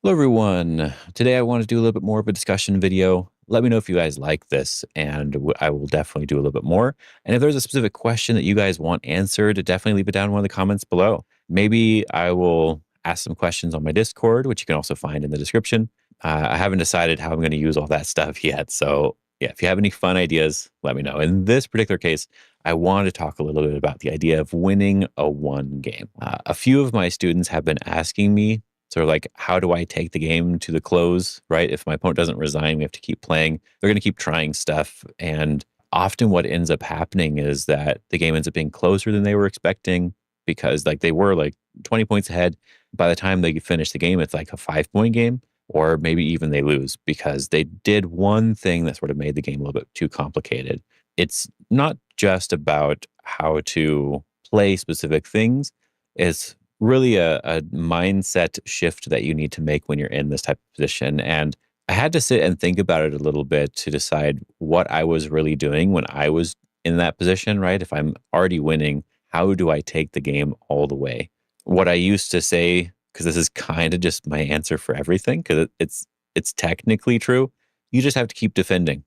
Hello, everyone. Today I want to do a little bit more of a discussion video. Let me know if you guys like this, and I will definitely do a little bit more. And if there's a specific question that you guys want answered, definitely leave it down in one of the comments below. Maybe I will ask some questions on my Discord, which you can also find in the description. I haven't decided how I'm going to use all that stuff yet. So, yeah, if you have any fun ideas, let me know. In this particular case, I wanted to talk a little bit about the idea of winning a one game. A few of my students have been asking me sort of like, how do I take the game to the close, right? If my opponent doesn't resign, we have to keep playing. They're going to keep trying stuff. And often what ends up happening is that the game ends up being closer than they were expecting because like they were like 20 points ahead. By the time they finish the game, it's like a 5 point game, or maybe even they lose because they did one thing that sort of made the game a little bit too complicated. It's not just about how to play specific things. It's really a mindset shift that you need to make when you're in this type of position. And I had to sit and think about it a little bit to decide what I was really doing when I was in that position, right? If I'm already winning, how do I take the game all the way? What I used to say, because this is kind of just my answer for everything, because it's technically true, you just have to keep defending.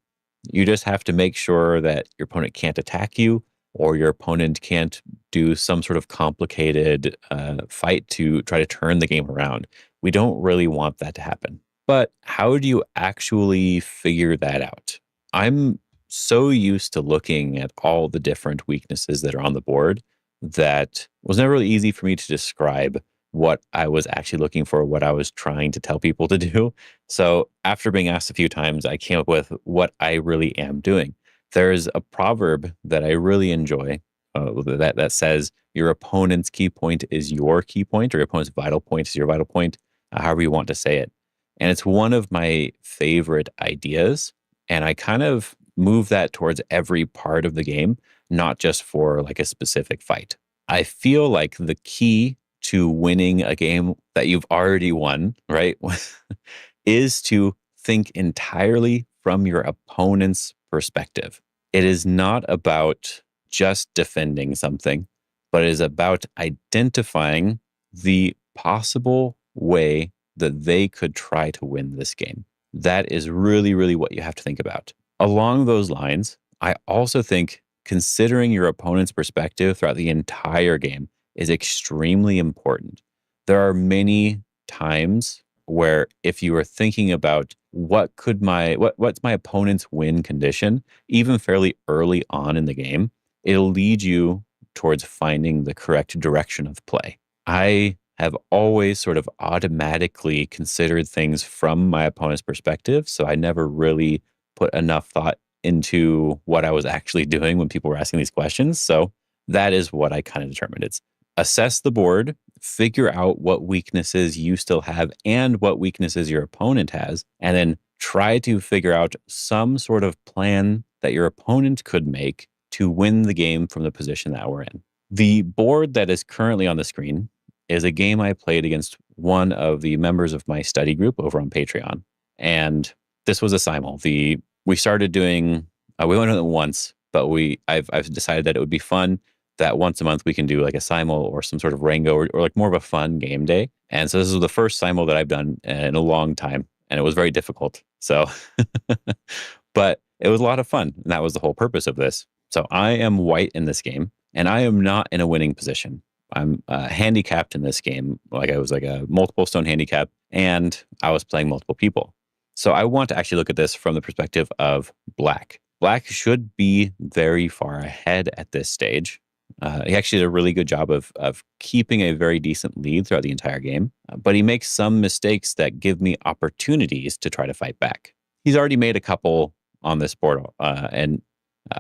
You just have to make sure that your opponent can't attack you or your opponent can't do some sort of complicated fight to try to turn the game around. We don't really want that to happen. But how do you actually figure that out? I'm so used to looking at all the different weaknesses that are on the board that it was never really easy for me to describe what I was actually looking for, what I was trying to tell people to do. So after being asked a few times, I came up with what I really am doing. There's a proverb that I really enjoy that says your opponent's key point is your key point, or your opponent's vital point is your vital point, however you want to say it. And it's one of my favorite ideas. And I kind of move that towards every part of the game, not just for like a specific fight. I feel like the key to winning a game that you've already won, right, is to think entirely from your opponent's perspective. It is not about just defending something, but it is about identifying the possible way that they could try to win this game. That is really, really what you have to think about. Along those lines, I also think considering your opponent's perspective throughout the entire game is extremely important. There are many times where if you are thinking about what's my opponent's win condition, even fairly early on in the game, it'll lead you towards finding the correct direction of play. I have always sort of automatically considered things from my opponent's perspective, so I never really put enough thought into what I was actually doing when people were asking these questions. So that is what I kind of determined. It's assess the board, figure out what weaknesses you still have and what weaknesses your opponent has, and then try to figure out some sort of plan that your opponent could make to win the game from the position that we're in. The board that is currently on the screen is a game I played against one of the members of my study group over on Patreon. And this was a simul. We started doing, we went on it once, but I've decided that it would be fun that once a month we can do like a simul or some sort of Rango or like more of a fun game day. And so this is the first simul that I've done in a long time, and it was very difficult. So, but it was a lot of fun, and that was the whole purpose of this. So I am white in this game, and I am not in a winning position. I'm handicapped in this game. Like I was like a multiple stone handicap, and I was playing multiple people. So I want to actually look at this from the perspective of black. Black should be very far ahead at this stage. He actually did a really good job of keeping a very decent lead throughout the entire game, but he makes some mistakes that give me opportunities to try to fight back. He's already made a couple on this board, and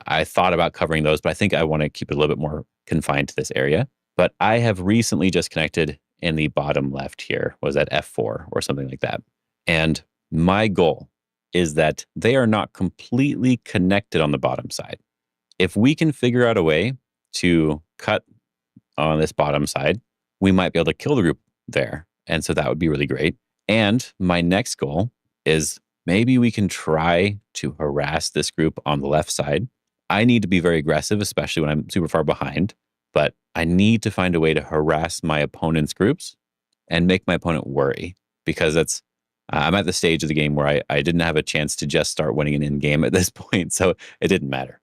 I thought about covering those, but I think I want to keep it a little bit more confined to this area. But I have recently just connected in the bottom left here, was that F4 or something like that. And my goal is that they are not completely connected on the bottom side. If we can figure out a way to cut on this bottom side, we might be able to kill the group there. And so that would be really great. And my next goal is maybe we can try to harass this group on the left side. I need to be very aggressive, especially when I'm super far behind, but I need to find a way to harass my opponent's groups and make my opponent worry. because that's I'm at the stage of the game where I didn't have a chance to just start winning an in game at this point, so it didn't matter.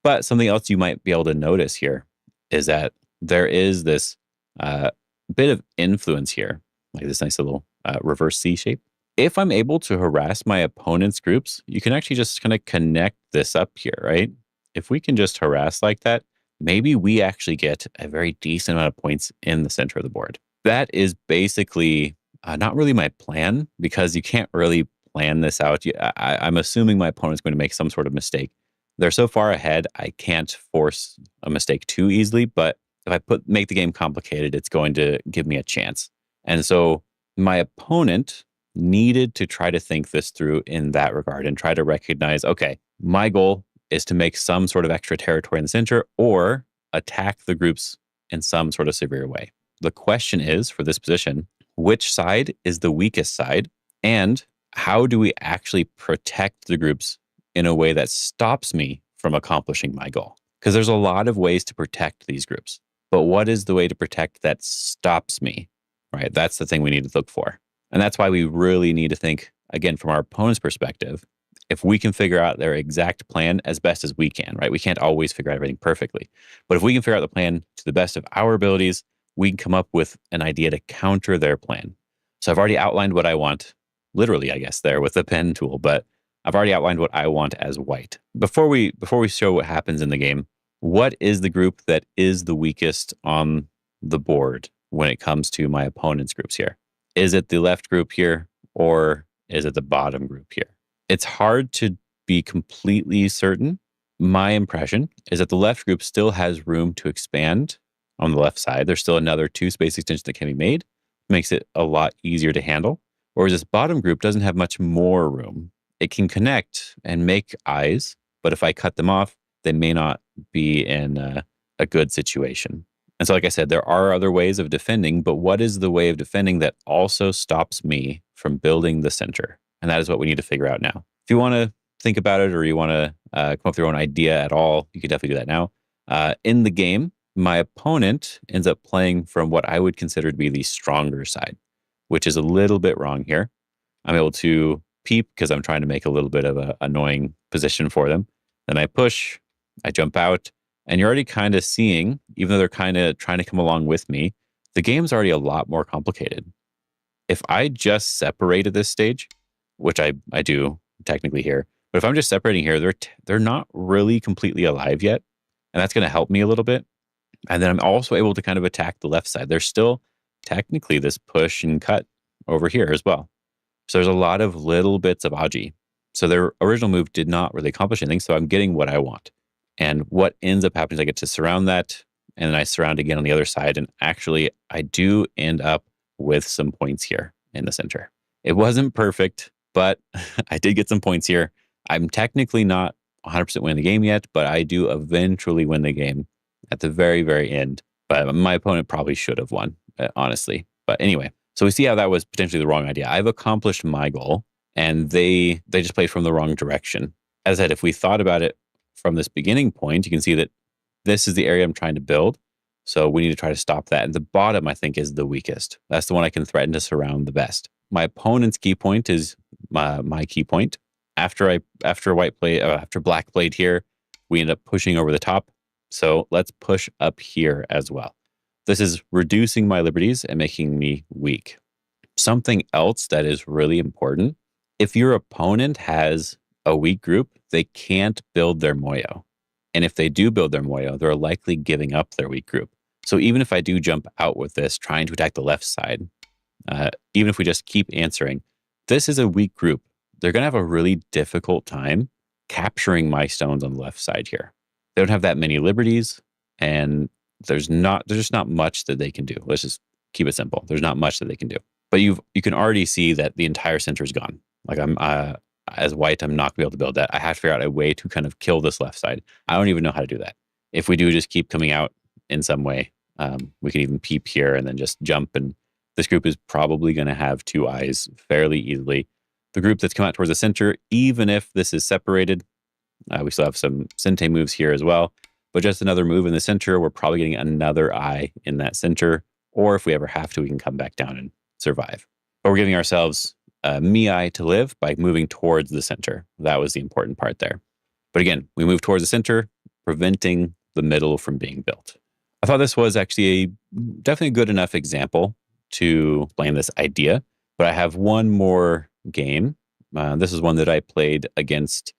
But something else you might be able to notice here is that there is this uh, bit of influence here, like this nice little reverse C shape. If I'm able to harass my opponent's groups, you can actually just kind of connect this up here, right? If we can just harass like that, maybe we actually get a very decent amount of points in the center of the board. That is basically not really my plan, because you can't really plan this out. I'm assuming my opponent's going to make some sort of mistake. They're so far ahead, I can't force a mistake too easily, but if I make the game complicated, it's going to give me a chance. And so my opponent needed to try to think this through in that regard and try to recognize, okay, my goal is to make some sort of extra territory in the center or attack the groups in some sort of severe way. The question is, for this position, which side is the weakest side, and how do we actually protect the groups in a way that stops me from accomplishing my goal? Because there's a lot of ways to protect these groups, but what is the way to protect that stops me, right? That's the thing we need to look for. And that's why we really need to think, again, from our opponent's perspective, if we can figure out their exact plan as best as we can, right? We can't always figure out everything perfectly, but if we can figure out the plan to the best of our abilities, we can come up with an idea to counter their plan. So I've already outlined what I want, literally, I guess, there with the pen tool, but I've already outlined what I want as white. Before we show what happens in the game, what is the group that is the weakest on the board when it comes to my opponent's groups here? Is it the left group here, or is it the bottom group here? It's hard to be completely certain. My impression is that the left group still has room to expand on the left side. There's still another 2 space extensions that can be made. Makes it a lot easier to handle. Whereas this bottom group doesn't have much more room. It can connect and make eyes, but if I cut them off, they may not be in a good situation. And so, like I said, there are other ways of defending, but what is the way of defending that also stops me from building the center? And that is what we need to figure out now. If you want to think about it, or you want to come up with your own idea at all, you can definitely do that now. In the game, my opponent ends up playing from what I would consider to be the stronger side, which is a little bit wrong here. I'm able to peep because I'm trying to make a little bit of an annoying position for them. Then I push, I jump out, and you're already kind of seeing, even though they're kind of trying to come along with me, the game's already a lot more complicated. If I just separated this stage, which I do technically here, but if I'm just separating here, they're not really completely alive yet, and that's going to help me a little bit. And then I'm also able to kind of attack the left side. There's still technically this push and cut over here as well. So there's a lot of little bits of Aji. So their original move did not really accomplish anything. So I'm getting what I want. And what ends up happening is I get to surround that, and then I surround again on the other side. And actually, I do end up with some points here in the center. It wasn't perfect, but I did get some points here. I'm technically not 100% winning the game yet, but I do eventually win the game at the very, very end. But my opponent probably should have won, honestly. But anyway, so we see how that was potentially the wrong idea. I've accomplished my goal, and they just played from the wrong direction. As I said, if we thought about it from this beginning point, you can see that this is the area I'm trying to build. So we need to try to stop that. And the bottom, I think, is the weakest. That's the one I can threaten to surround the best. My opponent's key point is my key point. After black played here, we end up pushing over the top. So let's push up here as well. This is reducing my liberties and making me weak. Something else that is really important, if your opponent has a weak group, they can't build their Moyo. And if they do build their Moyo, they're likely giving up their weak group. So even if I do jump out with this, trying to attack the left side, even if we just keep answering, this is a weak group. They're going to have a really difficult time capturing my stones on the left side here. They don't have that many liberties, and there's just not much that they can do. Let's just keep it simple. There's not much that they can do. But you can already see that the entire center is gone. Like I'm as white, I'm not going to be able to build that. I have to figure out a way to kind of kill this left side. I don't even know how to do that. If we do just keep coming out in some way, we can even peep here and then just jump. And this group is probably going to have 2 eyes fairly easily. The group that's come out towards the center, even if this is separated, we still have some Sente moves here as well. But just another move in the center, we're probably getting another eye in that center. Or if we ever have to, we can come back down and survive. But we're giving ourselves Miai to live by moving towards the center. That was the important part there. But again, we move towards the center, preventing the middle from being built. I thought this was actually definitely a good enough example to explain this idea. But I have one more game. This is one that I played against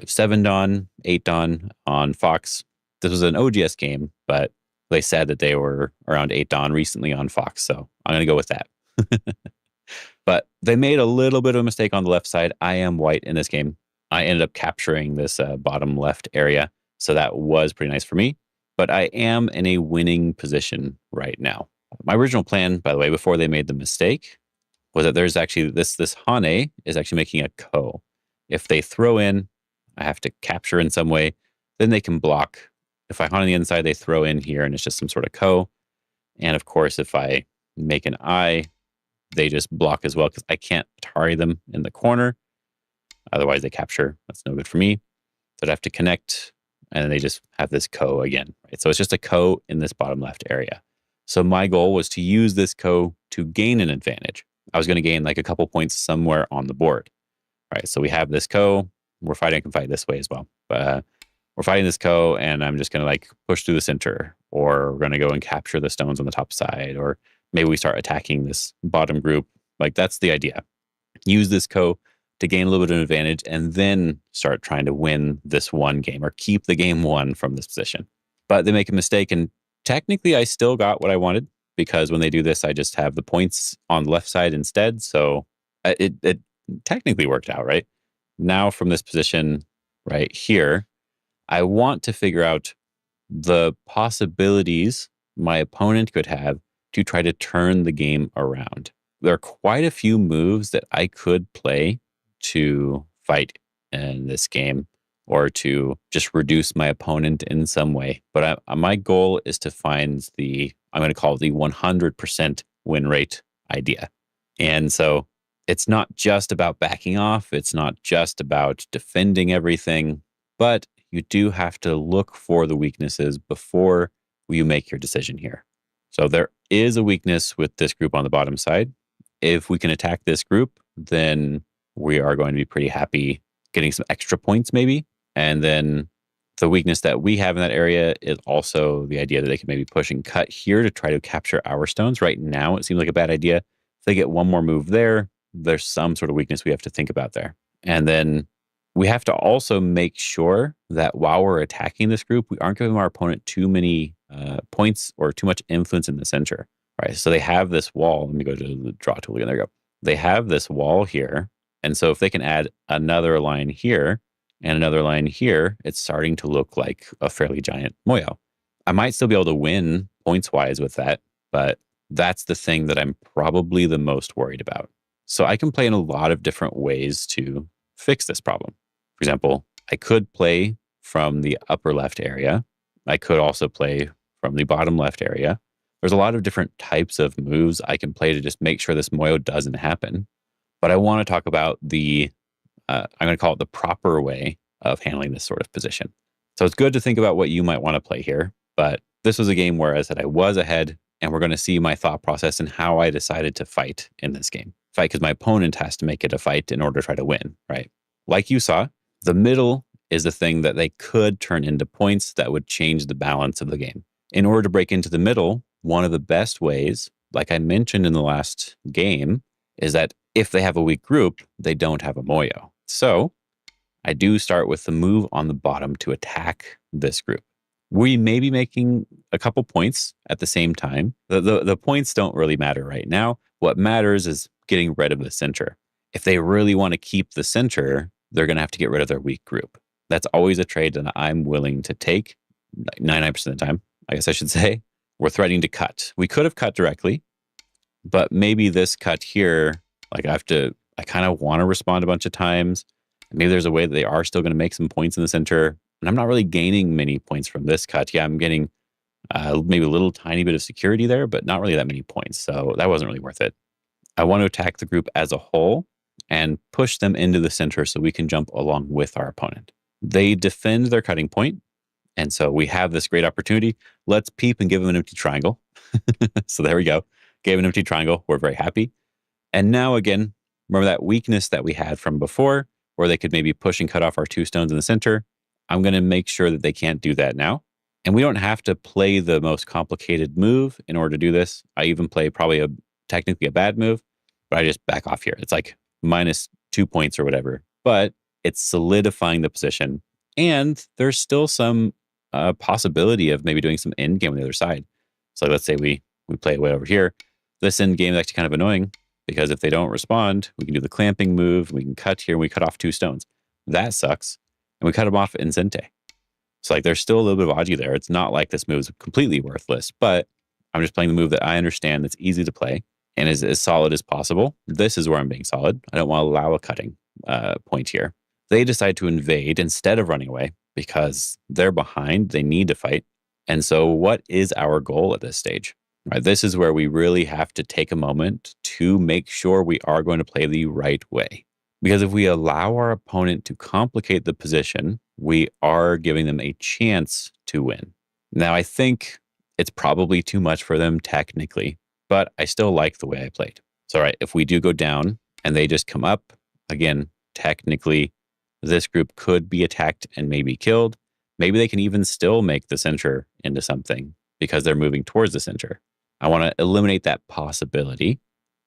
7 Dawn, 8 Dawn on Fox. This was an OGS game, but they said that they were around 8 Dawn recently on Fox. So I'm going to go with that. But they made a little bit of a mistake on the left side. I am white in this game. I ended up capturing this bottom left area. So that was pretty nice for me. But I am in a winning position right now. My original plan, by the way, before they made the mistake, was that there's actually this Hane is actually making a ko. If they throw in, I have to capture in some way, then they can block. If I Hane on the inside, they throw in here and it's just some sort of ko. And of course, if I make an I, they just block as well because I can't Atari them in the corner. Otherwise, they capture. That's no good for me. So I'd have to connect, and then they just have this ko again. Right? So it's just a ko in this bottom left area. So my goal was to use this ko to gain an advantage. I was going to gain like a couple points somewhere on the board. Right? So we have this ko. We're fighting. I can fight this way as well. But we're fighting this ko, and I'm just going to like push through the center, or we're going to go and capture the stones on the top side, or maybe we start attacking this bottom group. Like that's the idea. Use this ko to gain a little bit of an advantage and then start trying to win this one game or keep the game one from this position. But they make a mistake, and technically I still got what I wanted because when they do this, I just have the points on the left side instead. So it technically worked out, right? Now from this position right here, I want to figure out the possibilities my opponent could have to try to turn the game around. There are quite a few moves that I could play to fight in this game or to just reduce my opponent in some way. But my goal is to find I'm going to call it the 100% win rate idea. And so it's not just about backing off. It's not just about defending everything, but you do have to look for the weaknesses before you make your decision here. So there is a weakness with this group on the bottom side. If we can attack this group, then we are going to be pretty happy getting some extra points maybe. And then the weakness that we have in that area is also the idea that they can maybe push and cut here to try to capture our stones. Right now, it seems like a bad idea. If they get one more move there, there's some sort of weakness we have to think about there. And then we have to also make sure that while we're attacking this group, we aren't giving our opponent too many points or too much influence in the center. Right. So they have this wall. Let me go to the draw tool again. There we go. They have this wall here. And so if they can add another line here and another line here, it's starting to look like a fairly giant moyo. I might still be able to win points wise with that, but that's the thing that I'm probably the most worried about. So I can play in a lot of different ways to fix this problem. For example, I could play from the upper left area. I could also play from the bottom left area. There's a lot of different types of moves I can play to just make sure this moyo doesn't happen. But I want to talk about I'm going to call it the proper way of handling this sort of position. So it's good to think about what you might want to play here. But this was a game where I said I was ahead, and we're going to see my thought process and how I decided to fight in this game. Fight because my opponent has to make it a fight in order to try to win, right? Like you saw, the middle is the thing that they could turn into points that would change the balance of the game. In order to break into the middle, one of the best ways, like I mentioned in the last game, is that if they have a weak group, they don't have a moyo. So I do start with the move on the bottom to attack this group. We may be making a couple points at the same time. The points don't really matter right now. What matters is getting rid of the center. If they really want to keep the center, they're going to have to get rid of their weak group. That's always a trade that I'm willing to take 99% of the time, I guess I should say. We're threatening to cut. We could have cut directly, but maybe this cut here, like I kind of want to respond a bunch of times. Maybe there's a way that they are still going to make some points in the center. And I'm not really gaining many points from this cut. Yeah, I'm getting maybe a little tiny bit of security there, but not really that many points. So that wasn't really worth it. I want to attack the group as a whole and push them into the center so we can jump along with our opponent. They defend their cutting point. And so we have this great opportunity. Let's peep and give them an empty triangle. So there we go. Gave an empty triangle. We're very happy. And now again, remember that weakness that we had from before, where they could maybe push and cut off our 2 stones in the center. I'm going to make sure that they can't do that now. And we don't have to play the most complicated move in order to do this. I even play probably technically a bad move, but I just back off here. It's like -2 points or whatever, but it's solidifying the position. And there's still some possibility of maybe doing some end game on the other side. So let's say we play way over here. This end game is actually kind of annoying because if they don't respond, we can do the clamping move. We can cut here. We cut off 2 stones. That sucks. And we cut them off in Sente. So like there's still a little bit of Aji there. It's not like this move is completely worthless, but I'm just playing the move that I understand that's easy to play and is as solid as possible. This is where I'm being solid. I don't want to allow a cutting point here. They decide to invade instead of running away because they're behind. They need to fight. And so what is our goal at this stage? Right, this is where we really have to take a moment to make sure we are going to play the right way. Because if we allow our opponent to complicate the position, we are giving them a chance to win. Now, I think it's probably too much for them technically, but I still like the way I played. So, all right, if we do go down and they just come up, again, technically, this group could be attacked and maybe killed. Maybe they can even still make the center into something because they're moving towards the center. I want to eliminate that possibility.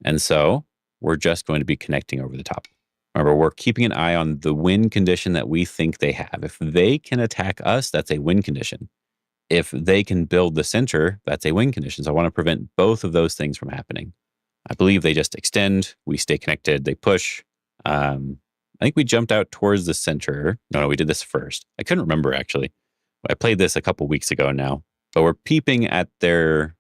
And so we're just going to be connecting over the top. Remember, we're keeping an eye on the win condition that we think they have. If they can attack us, that's a win condition. If they can build the center, that's a win condition. So I want to prevent both of those things from happening. I believe they just extend. We stay connected. They push. I think we jumped out towards the center. No, we did this first. I couldn't remember, actually. I played this a couple weeks ago now. But we're peeping at their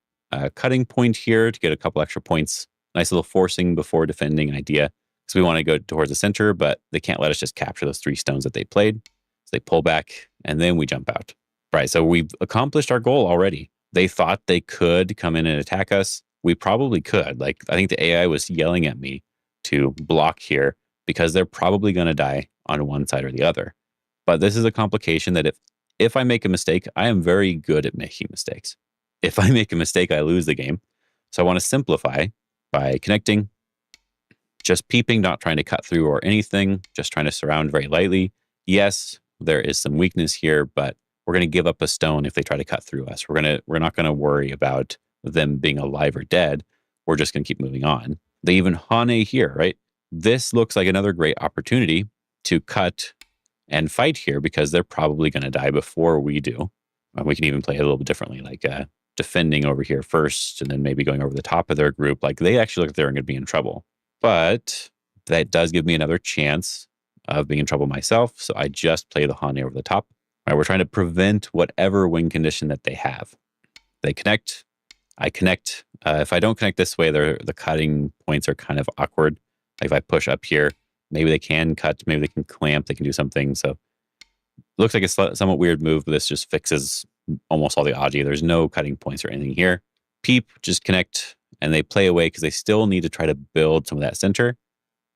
cutting point here to get a couple extra points. Nice little forcing before defending idea. So we want to go towards the center, but they can't let us just capture those 3 stones that they played. So they pull back, and then we jump out. Right, so we've accomplished our goal already. They thought they could come in and attack us. We probably could. Like, I think the AI was yelling at me to block here because they're probably going to die on one side or the other. But this is a complication that if I make a mistake, I am very good at making mistakes. If I make a mistake, I lose the game. So I want to simplify by connecting, just peeping, not trying to cut through or anything, just trying to surround very lightly. Yes, there is some weakness here, but we're going to give up a stone if they try to cut through us. We're not going to worry about them being alive or dead. We're just going to keep moving on. They even Hane here, right? This looks like another great opportunity to cut and fight here because they're probably going to die before we do. We can even play it a little bit differently, like defending over here first and then maybe going over the top of their group. Like they actually look like they're going to be in trouble. But that does give me another chance of being in trouble myself. So I just play the Hane over the top. Right, we're trying to prevent whatever win condition that they have. They connect. I connect. If I don't connect this way, the cutting points are kind of awkward. Like if I push up here, maybe they can cut. Maybe they can clamp. They can do something. So it looks like a somewhat weird move, but this just fixes almost all the Aji. There's no cutting points or anything here. Peep, just connect. And they play away because they still need to try to build some of that center.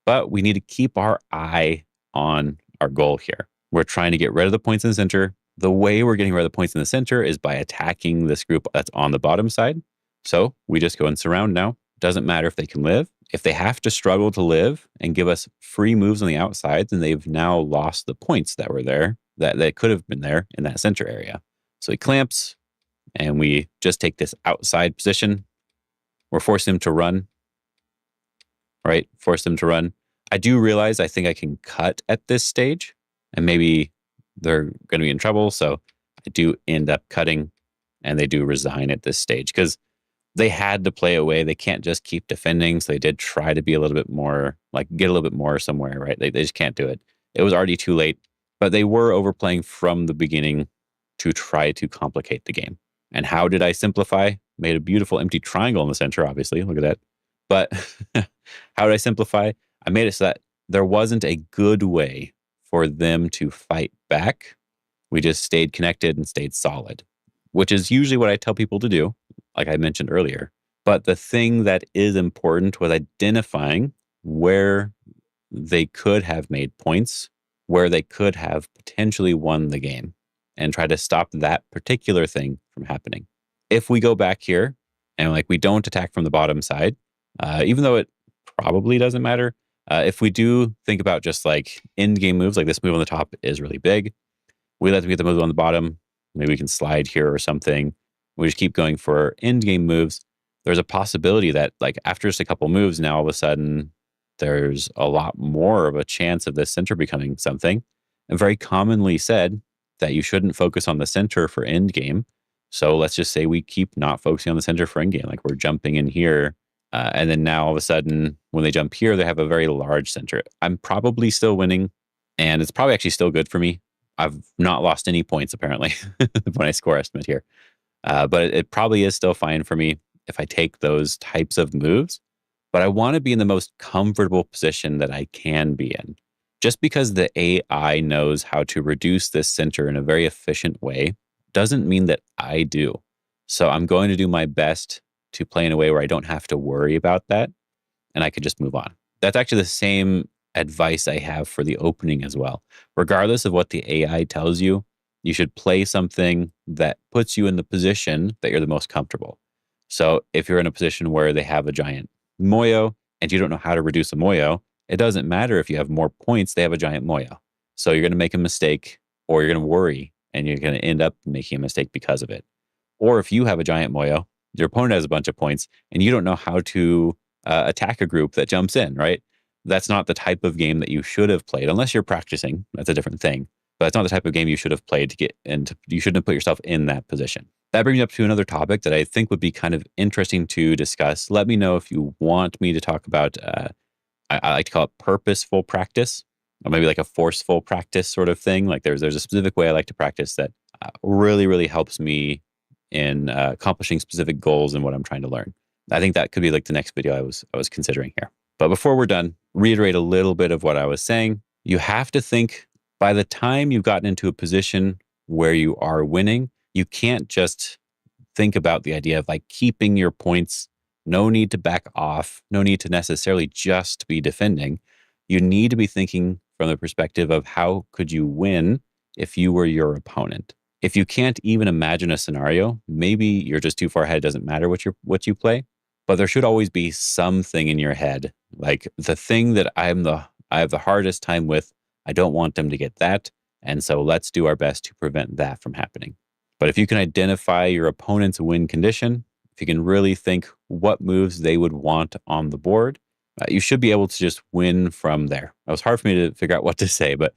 But we need to keep our eye on our goal here. We're trying to get rid of the points in the center. The way we're getting rid of the points in the center is by attacking this group that's on the bottom side. So we just go and surround now. Doesn't matter if they can live. If they have to struggle to live and give us free moves on the outside, then they've now lost the points that were there, that could have been there in that center area. So he clamps, and we just take this outside position. We're forcing them to run, right? Force them to run. I do realize I think I can cut at this stage, and maybe they're going to be in trouble. So I do end up cutting, and they do resign at this stage because they had to play away. They can't just keep defending. So they did try to be a little bit more, like get a little bit more somewhere, right? They just can't do it. It was already too late, but they were overplaying from the beginning to try to complicate the game. And how did I simplify? Made a beautiful empty triangle in the center, obviously. Look at that. But how did I simplify? I made it so that there wasn't a good way for them to fight back. We just stayed connected and stayed solid, which is usually what I tell people to do, like I mentioned earlier. But the thing that is important was identifying where they could have made points, where they could have potentially won the game, and try to stop that particular thing from happening. If we go back here and like we don't attack from the bottom side, even though it probably doesn't matter. If we do think about just like end game moves, like this move on the top is really big. We let them get the move on the bottom. Maybe we can slide here or something. We just keep going for end game moves. There's a possibility that like after just a couple moves, now all of a sudden there's a lot more of a chance of this center becoming something. And very commonly said that you shouldn't focus on the center for end game. So let's just say we keep not focusing on the center for end game. Like we're jumping in here. And then now all of a sudden, when they jump here, they have a very large center. I'm probably still winning. And it's probably actually still good for me. I've not lost any points apparently when I score estimate here. But it probably is still fine for me if I take those types of moves. But I want to be in the most comfortable position that I can be in. Just because the AI knows how to reduce this center in a very efficient way doesn't mean that I do. So I'm going to do my best to play in a way where I don't have to worry about that and I could just move on. That's actually the same advice I have for the opening as well. Regardless of what the AI tells you, you should play something that puts you in the position that you're the most comfortable. So if you're in a position where they have a giant Moyo and you don't know how to reduce a Moyo, it doesn't matter if you have more points, they have a giant Moyo. So you're going to make a mistake or you're going to worry and you're going to end up making a mistake because of it. Or if you have a giant Moyo, your opponent has a bunch of points and you don't know how to attack a group that jumps in, right? That's not the type of game that you should have played unless you're practicing. That's a different thing. But it's not the type of game you should have played to get into. You shouldn't have put yourself in that position. That brings me up to another topic that I think would be kind of interesting to discuss. Let me know if you want me to talk about, I like to call it purposeful practice, or maybe like a forceful practice sort of thing. Like there's a specific way I like to practice that really, really helps me in accomplishing specific goals and what I'm trying to learn. I think that could be like the next video I was considering here. But before we're done, reiterate a little bit of what I was saying. You have to think by the time you've gotten into a position where you are winning, you can't just think about the idea of like keeping your points. No need to back off. No need to necessarily just be defending. You need to be thinking from the perspective of how could you win if you were your opponent. If you can't even imagine a scenario, maybe you're just too far ahead. It doesn't matter what you play, but there should always be something in your head, like the thing that I have the hardest time with. I don't want them to get that, and so let's do our best to prevent that from happening. But if you can identify your opponent's win condition, if you can really think what moves they would want on the board, you should be able to just win from there. It was hard for me to figure out what to say, but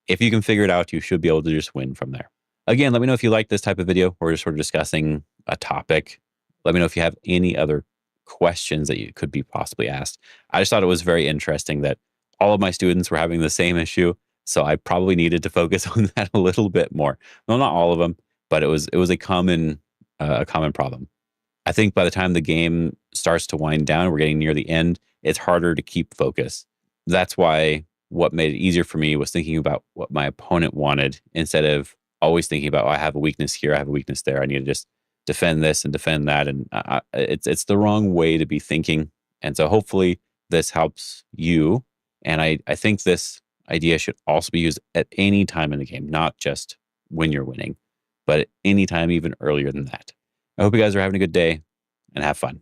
if you can figure it out, you should be able to just win from there. Again, let me know if you like this type of video. We're just sort of discussing a topic. Let me know if you have any other questions that you could be possibly asked. I just thought it was very interesting that all of my students were having the same issue. So I probably needed to focus on that a little bit more. Well, not all of them, but it was a common problem. I think by the time the game starts to wind down, we're getting near the end, it's harder to keep focus. That's why what made it easier for me was thinking about what my opponent wanted instead of always thinking about, oh, I have a weakness here, I have a weakness there. I need to just defend this and defend that. And it's the wrong way to be thinking. And so hopefully this helps you. And I think this idea should also be used at any time in the game, not just when you're winning, but at any time even earlier than that. I hope you guys are having a good day and have fun.